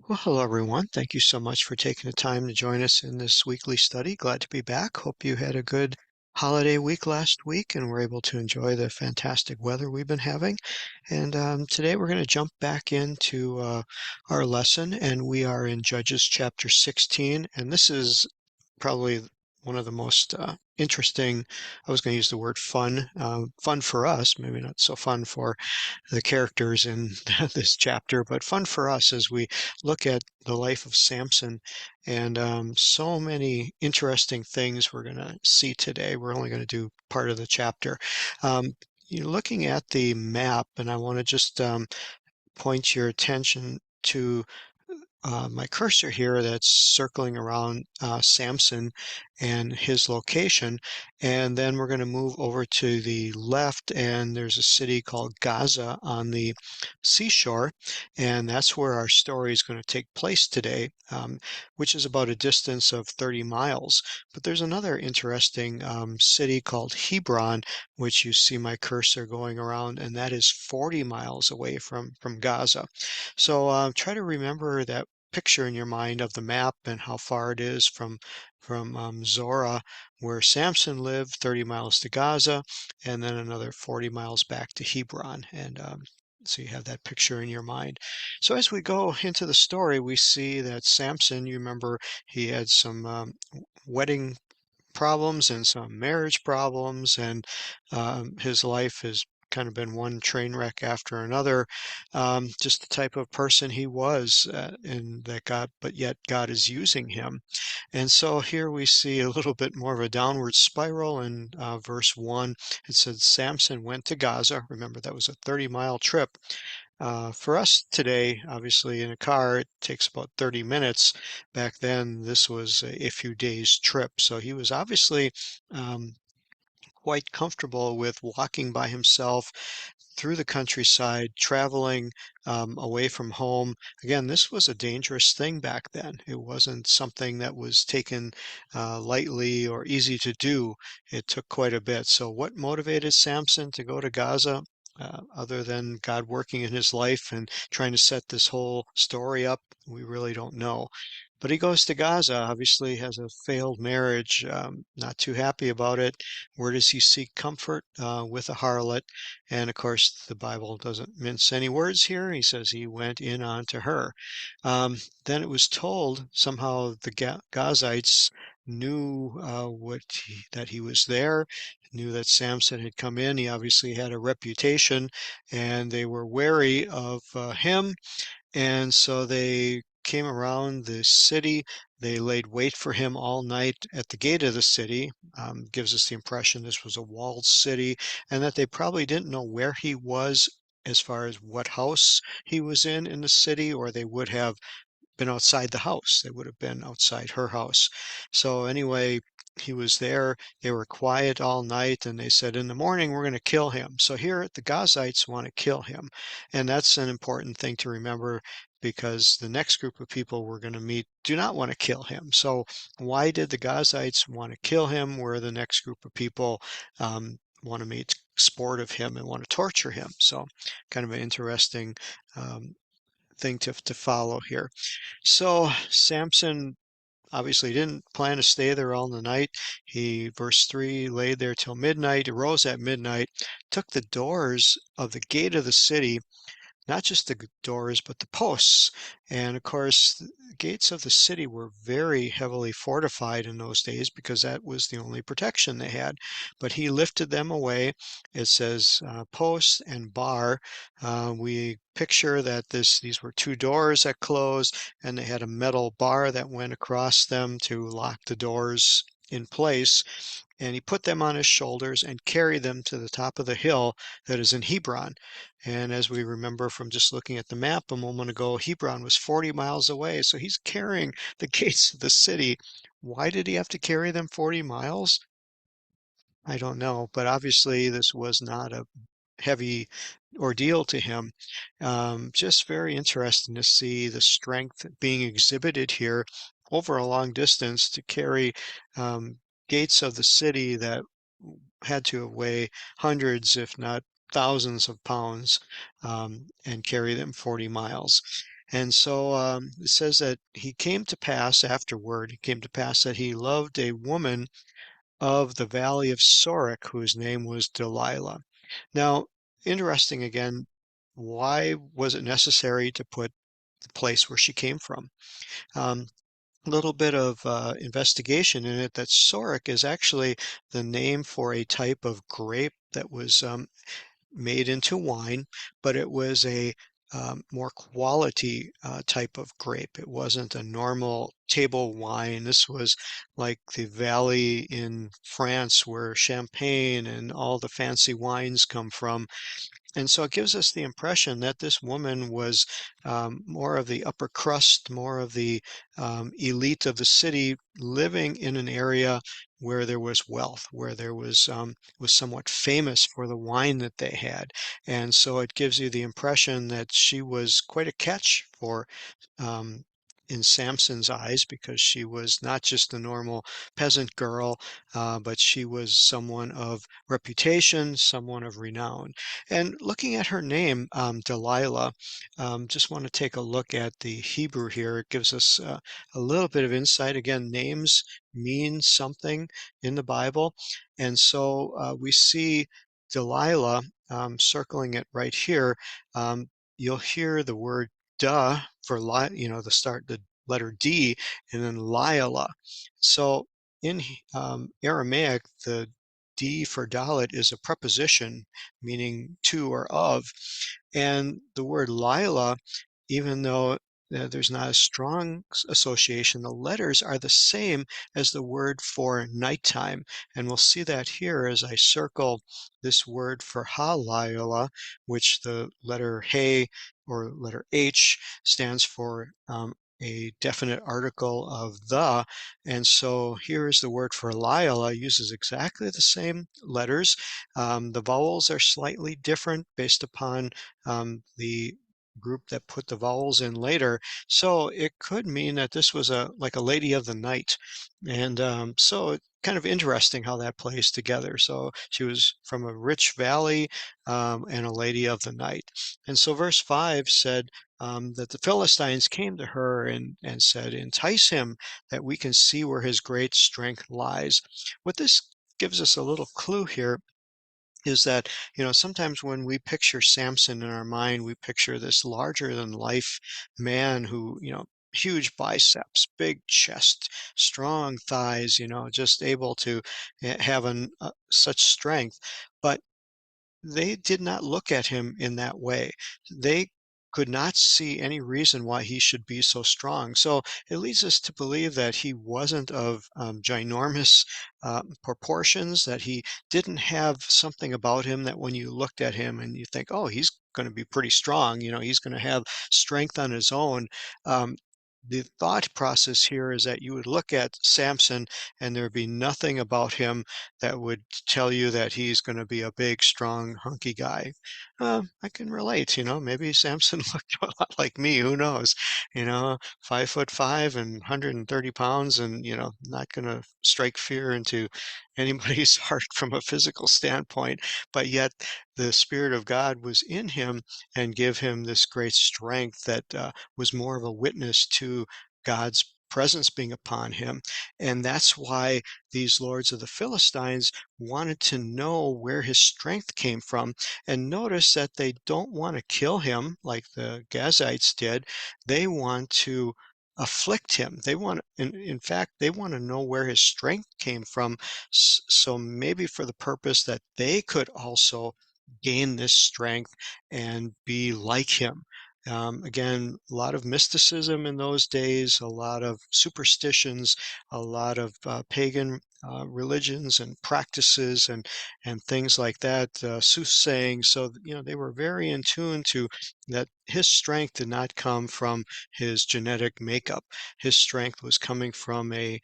Well, hello everyone. Thank you so much for taking the time to join us in this weekly study. Glad to be back. Hope you had a good holiday week last week and were able to enjoy the fantastic weather we've been having. And today we're going to jump back into our lesson, and we are in Judges chapter 16. And this is probably one of the most interesting, I was going to use the word fun, fun for us, maybe not so fun for the characters in this chapter, but fun for us as we look at the life of Samson and so many interesting things we're going to see today. We're only going to do part of the chapter. Um, you're looking at the map, and I want to just point your attention to my cursor here that's circling around Samson and his location. And then we're going to move over to the left, and there's a city called Gaza on the seashore. And that's where our story is going to take place today, which is about a distance of 30 miles. But there's another interesting city called Hebron, which you see my cursor going around, and that is 40 miles away from Gaza. So try to remember that picture in your mind of the map and how far it is from Zorah, where Samson lived, 30 miles to Gaza, and then another 40 miles back to Hebron. And so you have that picture in your mind. So as we go into the story, we see that Samson, you remember, he had some wedding problems and some marriage problems, and his life has kind of been one train wreck after another. Just the type of person he was, and that God, but yet God is using him. And so here we see a little bit more of a downward spiral in verse 1. It said Samson went to Gaza. Remember, that was a 30-mile trip. For us today, obviously in a car, it takes about 30 minutes. Back then, this was a few days trip. So he was obviously um, quite comfortable with walking by himself through the countryside, traveling away from home. Again, this was a dangerous thing back then. It wasn't something that was taken lightly or easy to do. It took quite a bit. So, what motivated Samson to go to Gaza? Other than God working in his life and trying to set this whole story up, we really don't know. But he goes to Gaza, obviously has a failed marriage, not too happy about it. Where does he seek comfort? With a harlot. And of course, the Bible doesn't mince any words here. He says he went in onto her. Then it was told somehow the Gazites knew that he was there, knew that Samson had come in. He obviously had a reputation, and they were wary of him, and so they came around the city. They laid wait for him all night at the gate of the city. Gives us the impression this was a walled city, and that they probably didn't know where he was as far as what house he was in the city, or they would have been outside the house. They would have been outside her house. So anyway, he was there. They were quiet all night, and they said, in the morning, we're going to kill him. So here, the Gazites want to kill him. And that's an important thing to remember, because the next group of people we're going to meet do not want to kill him. So why did the Gazites want to kill him, where the next group of people want to make sport of him and want to torture him? So kind of an interesting um, thing to follow here. So Samson obviously didn't plan to stay there all the night. He, verse 3, laid there till midnight, arose at midnight, took the doors of the gate of the city, not just the doors, but the posts. And of course, the gates of the city were very heavily fortified in those days, because that was the only protection they had. But he lifted them away. It says post and bar. We picture that these were two doors that closed, and they had a metal bar that went across them to lock the doors in place. And he put them on his shoulders and carried them to the top of the hill that is in Hebron. And as we remember from just looking at the map a moment ago, Hebron was 40 miles away. So he's carrying the gates of the city. Why did he have to carry them 40 miles? I don't know, but obviously this was not a heavy ordeal to him. Just very interesting to see the strength being exhibited here over a long distance to carry gates of the city that had to weigh hundreds, if not thousands of pounds, and carry them 40 miles. And so it says that he came to pass afterward, he came to pass that he loved a woman of the valley of Sorek, whose name was Delilah. Now, interesting again, why was it necessary to put the place where she came from? Um, little bit of investigation in it that Sorek is actually the name for a type of grape that was made into wine, but it was a more quality type of grape. It wasn't a normal table wine. This was like the valley in France where champagne and all the fancy wines come from. And so it gives us the impression that this woman was more of the upper crust, more of the elite of the city, living in an area where there was wealth, where there was somewhat famous for the wine that they had. And so it gives you the impression that she was quite a catch for um, in Samson's eyes because she was not just a normal peasant girl, but she was someone of reputation, someone of renown. And looking at her name, Delilah, just want to take a look at the Hebrew here. It gives us a little bit of insight. Again, names mean something in the Bible. And so we see Delilah circling it right here. Um, you'll hear the word duh for the start, the letter D, and then Lila. So in Aramaic, the D for Dalet is a preposition meaning to or of. And the word Lila, even though there's not a strong association, the letters are the same as the word for nighttime. And we'll see that here as I circle this word for Halila, which the letter He or letter H stands for a definite article of the. And so here is the word for Lila, uses exactly the same letters. The vowels are slightly different based upon the group that put the vowels in later. So it could mean that this was a like a lady of the night. And so kind of interesting how that plays together. So she was from a rich valley and a lady of the night. And so verse 5 said that the Philistines came to her and said, entice him that we can see where his great strength lies. What this gives us a little clue here is that, sometimes when we picture Samson in our mind, we picture this larger than life man who, huge biceps, big chest, strong thighs, just able to have such strength. But they did not look at him in that way. They could not see any reason why he should be so strong. So it leads us to believe that he wasn't of ginormous proportions, that he didn't have something about him that when you looked at him and you think, oh, he's going to be pretty strong, he's going to have strength on his own. Um, the thought process here is that you would look at Samson and there would be nothing about him that would tell you that he's going to be a big, strong, hunky guy. I can relate, maybe Samson looked a lot like me. Who knows? 5'5" and 130 pounds, and not going to strike fear into anybody's heart from a physical standpoint. But yet, the Spirit of God was in him and give him this great strength that was more of a witness to God's presence being upon him. And that's why these lords of the Philistines wanted to know where his strength came from. And notice that they don't want to kill him like the Gazites did. They want to afflict him. In fact, they want to know where his strength came from. So maybe for the purpose that they could also gain this strength and be like him. Again, a lot of mysticism in those days, a lot of superstitions, a lot of pagan religions and practices and things like that, soothsaying. So, they were very in tune to that his strength did not come from his genetic makeup. His strength was coming from a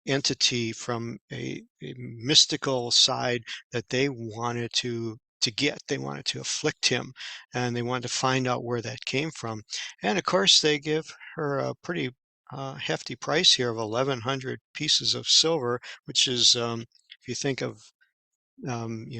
entity, from a mystical side that they wanted to get. They wanted to afflict him, and they wanted to find out where that came from. And of course, they give her a pretty hefty price here of 1,100 pieces of silver, which is, if you think of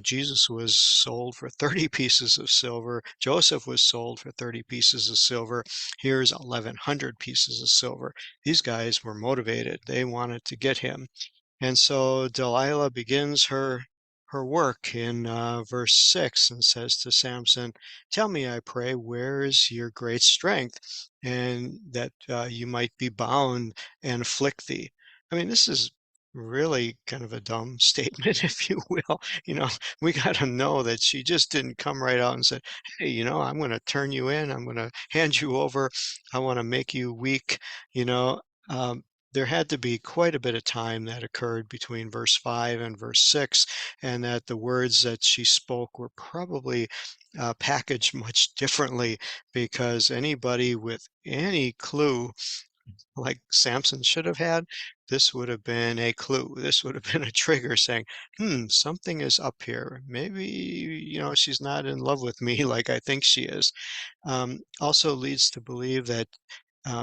Jesus was sold for 30 pieces of silver. Joseph was sold for 30 pieces of silver. Here's 1,100 pieces of silver. These guys were motivated. They wanted to get him. And so Delilah begins her work in verse 6 and says to Samson, "Tell me, I pray, where is your great strength, and that you might be bound and afflict thee?" I mean, this is really kind of a dumb statement, if you will. You know, we got to know that she just didn't come right out and say, "Hey, I'm going to turn you in. I'm going to hand you over. I want to make you weak." You know, um, there had to be quite a bit of time that occurred between verse 5 and verse 6, and that the words that she spoke were probably packaged much differently, because anybody with any clue, like Samson should have had, this would have been a clue. This would have been a trigger saying, something is up here. Maybe, she's not in love with me like I think she is. Also leads to believe that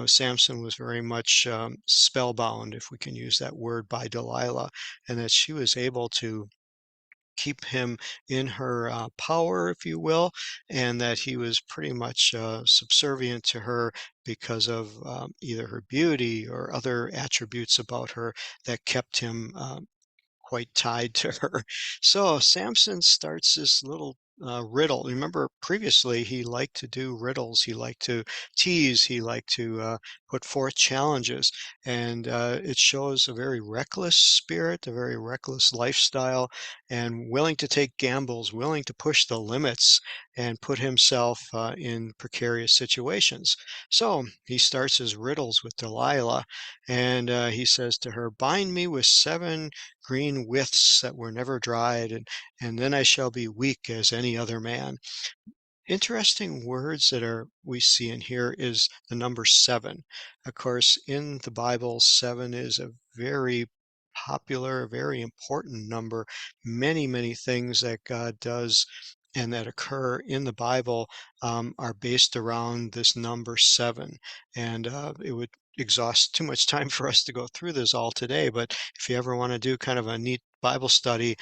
Samson was very much spellbound, if we can use that word, by Delilah, and that she was able to keep him in her power, if you will, and that he was pretty much subservient to her because of either her beauty or other attributes about her that kept him quite tied to her. So Samson starts this little riddle. Remember, previously he liked to do riddles. He liked to tease. He liked to put forth challenges, and it shows a very reckless spirit, a very reckless lifestyle, and willing to take gambles, willing to push the limits, and put himself in precarious situations. So he starts his riddles with Delilah, and he says to her, "Bind me with 7 green withs that were never dried, and then I shall be weak as any other man." Interesting words that are we see in here is the number 7. Of course, in the Bible, 7 is a very popular, very important number. Many, many things that God does and that occur in the Bible are based around this number 7. And it would exhaust too much time for us to go through this all today. But if you ever want to do kind of a neat Bible study,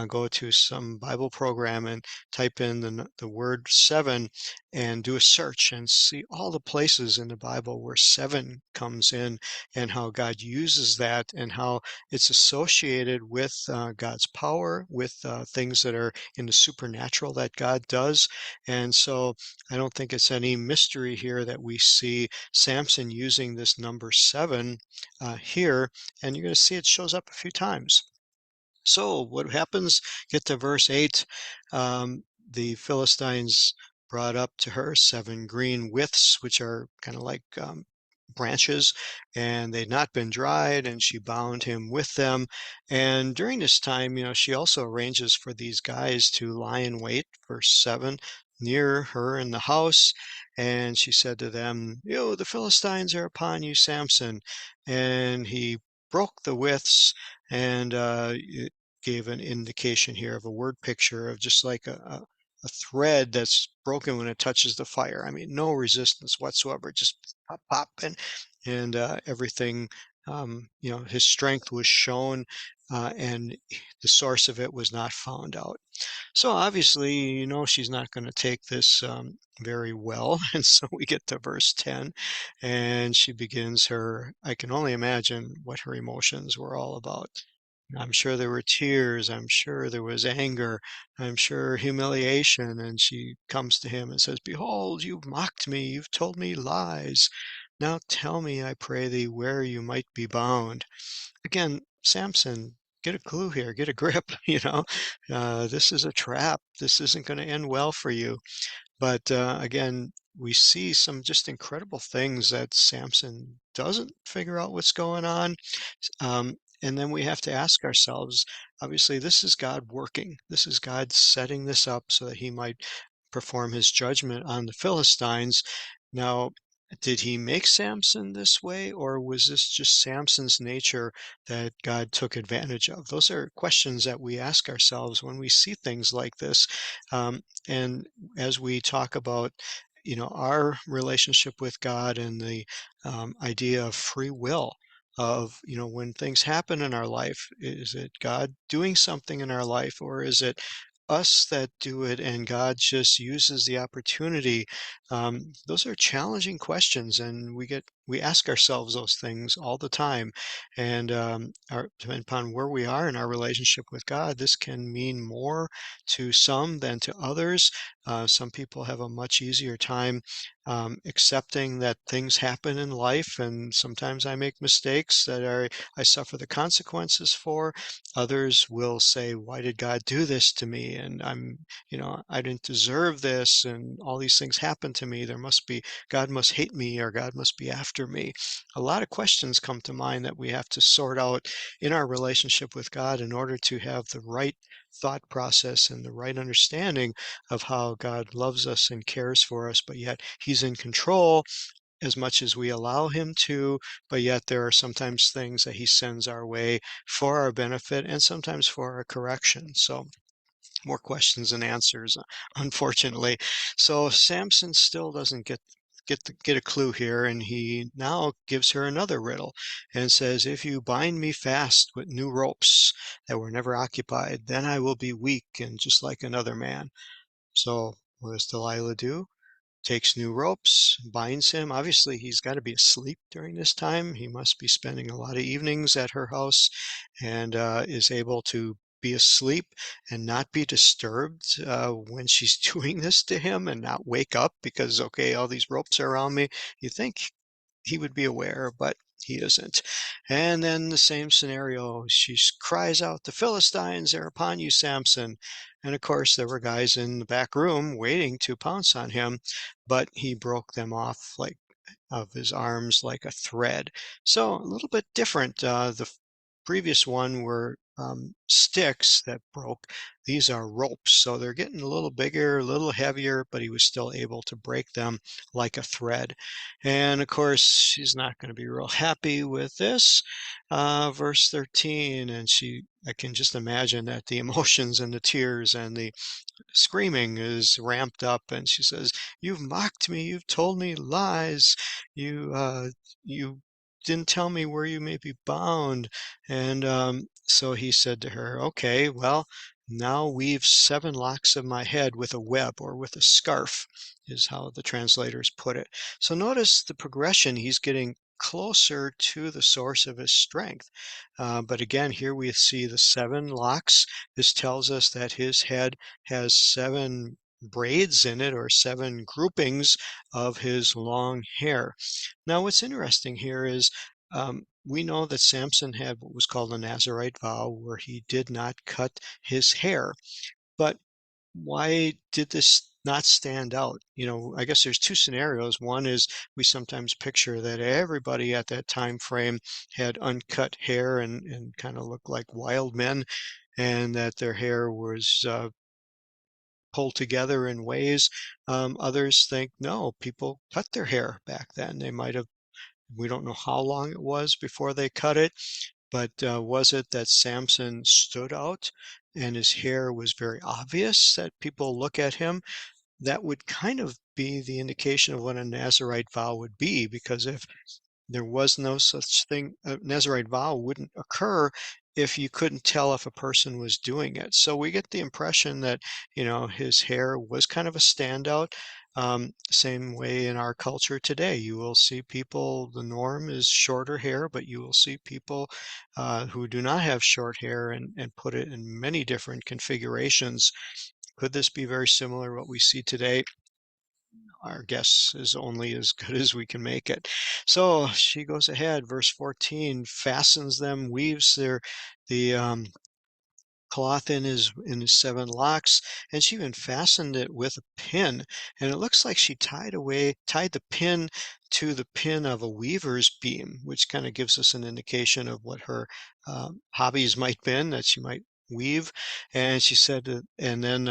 go to some Bible program and type in the word 7 and do a search and see all the places in the Bible where 7 comes in, and how God uses that, and how it's associated with God's power, with things that are in the supernatural that God does. And so I don't think it's any mystery here that we see Samson using this number 7 here, and you're going to see it shows up a few times. So what happens? Get to verse 8. The Philistines brought up to her 7 green withs, which are kind of like branches, and they'd not been dried, and she bound him with them. And during this time, she also arranges for these guys to lie in wait, verse 7, near her in the house. And she said to them, the Philistines are upon you, Samson. And he broke the withs, and gave an indication here of a word picture of just like a thread that's broken when it touches the fire. I mean, no resistance whatsoever, just pop, pop, and everything. His strength was shown, and the source of it was not found out. So obviously, she's not going to take this very well. And so we get to verse 10, and she begins her, I can only imagine what her emotions were all about. I'm sure there were tears. I'm sure there was anger. I'm sure humiliation. And she comes to him and says, "Behold, you've mocked me. You've told me lies. Now tell me, I pray thee, where you might be bound." Again, Samson, get a clue here, get a grip, this is a trap. This isn't going to end well for you. But again, we see some just incredible things that Samson doesn't figure out what's going on. And then we have to ask ourselves, obviously, this is God working. This is God setting this up so that he might perform his judgment on the Philistines. Now, did he make Samson this way, or was this just Samson's nature that God took advantage of? Those are questions that we ask ourselves when we see things like this. And as we talk about, our relationship with God and the idea of free will, of, when things happen in our life, is it God doing something in our life, or is it us that do it and God just uses the opportunity? Those are challenging questions, and we ask ourselves those things all the time. And depending upon where we are in our relationship with God, this can mean more to some than to others. Some people have a much easier time accepting that things happen in life, and sometimes I make mistakes that I suffer the consequences for. Others will say, "Why did God do this to me?" And I didn't deserve this, and all these things happened to me. God must hate me, or God must be after me. A lot of questions come to mind that we have to sort out in our relationship with God in order to have the right thought process and the right understanding of how God loves us and cares for us, but yet He's in control as much as we allow Him to, but yet there are sometimes things that He sends our way for our benefit and sometimes for our correction. So, more questions than answers, unfortunately. So Samson still doesn't get a clue here, and he now gives her another riddle and says, "If you bind me fast with new ropes that were never occupied, then I will be weak and just like another man." So what does Delilah do? Takes new ropes, binds him. Obviously, he's got to be asleep during this time. He must be spending a lot of evenings at her house, and is able to be asleep and not be disturbed when she's doing this to him, and not wake up because, okay, all these ropes are around me. You think he would be aware, but he isn't. And then the same scenario, she cries out, "The Philistines are upon you, Samson." And of course, there were guys in the back room waiting to pounce on him, but he broke them off like of his arms like a thread. So a little bit different. The previous one were sticks that broke. These are ropes, so they're getting a little bigger, a little heavier, but he was still able to break them like a thread. And of course, she's not going to be real happy with this. Verse 13, and I can just imagine that the emotions and the tears and the screaming is ramped up, and she says, "You've mocked me, you've told me lies, you didn't tell me where you may be bound." And so he said to her, "Okay, well, now weave 7 locks of my head with a web, or with a scarf," is how the translators put it. So notice the progression. He's getting closer to the source of his strength. But again, here we see the 7 locks. This tells us that his head has 7 braids in it, or 7 groupings of his long hair. Now, what's interesting here is we know that Samson had what was called a Nazirite vow, where he did not cut his hair. But why did this not stand out? I guess there's 2 scenarios. One is we sometimes picture that everybody at that time frame had uncut hair and kind of looked like wild men, and that their hair was pulled together in ways. Others think, no, people cut their hair back then. They might have, we don't know how long it was before they cut it, but was it that Samson stood out and his hair was very obvious that people look at him? That would kind of be the indication of what a Nazarite vow would be, because if there was no such thing, a Nazarite vow wouldn't occur if you couldn't tell if a person was doing it. So we get the impression that, his hair was kind of a standout. Same way in our culture today. You will see people, the norm is shorter hair, but you will see people who do not have short hair, and put it in many different configurations. Could this be very similar to what we see today? Our guess is only as good as we can make it. So she goes ahead, verse 14, fastens them, weaves the cloth in his 7 locks, and she even fastened it with a pin. And it looks like she tied the pin to the pin of a weaver's beam, which kind of gives us an indication of what her hobbies might been, that she might weave. And she said, and then,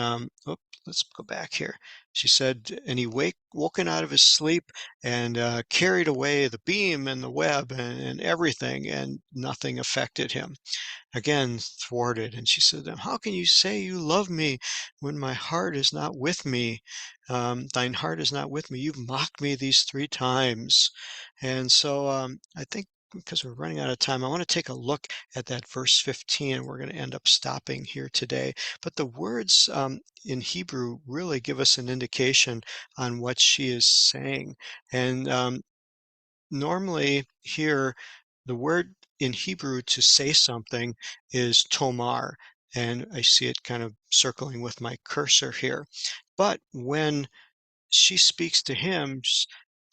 let's go back here. She said, and he woken out of his sleep, and carried away the beam and the web, and everything, and nothing affected him. Again thwarted. And she said to him, "How can you say you love me when my heart is not with me? Thine heart is not with me. You've mocked me these 3 times." And so I think because we're running out of time, I want to take a look at that verse 15. We're going to end up stopping here today. But the words in Hebrew really give us an indication on what she is saying. And normally, here, the word in Hebrew to say something is tomar. And I see it kind of circling with my cursor here. But when she speaks to him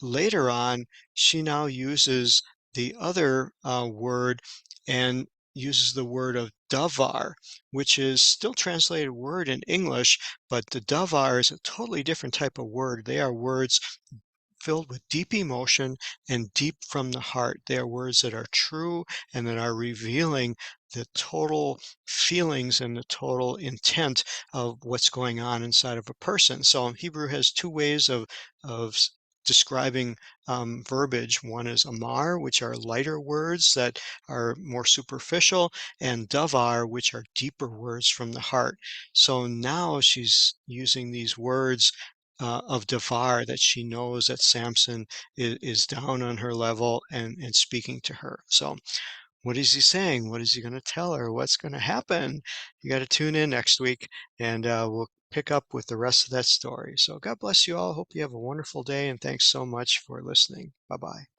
later on, she now uses the other word and uses the word of davar, which is still translated word in English, but the davar is a totally different type of word. They are words filled with deep emotion and deep from the heart. They are words that are true and that are revealing the total feelings and the total intent of what's going on inside of a person. So Hebrew has two ways of describing verbiage. One is amar, which are lighter words that are more superficial, and davar, which are deeper words from the heart. So now she's using these words of Devar, that she knows that Samson is down on her level and speaking to her. So, what is he saying? What is he going to tell her? What's going to happen? You got to tune in next week, and we'll pick up with the rest of that story. So, God bless you all. Hope you have a wonderful day, and thanks so much for listening. Bye bye.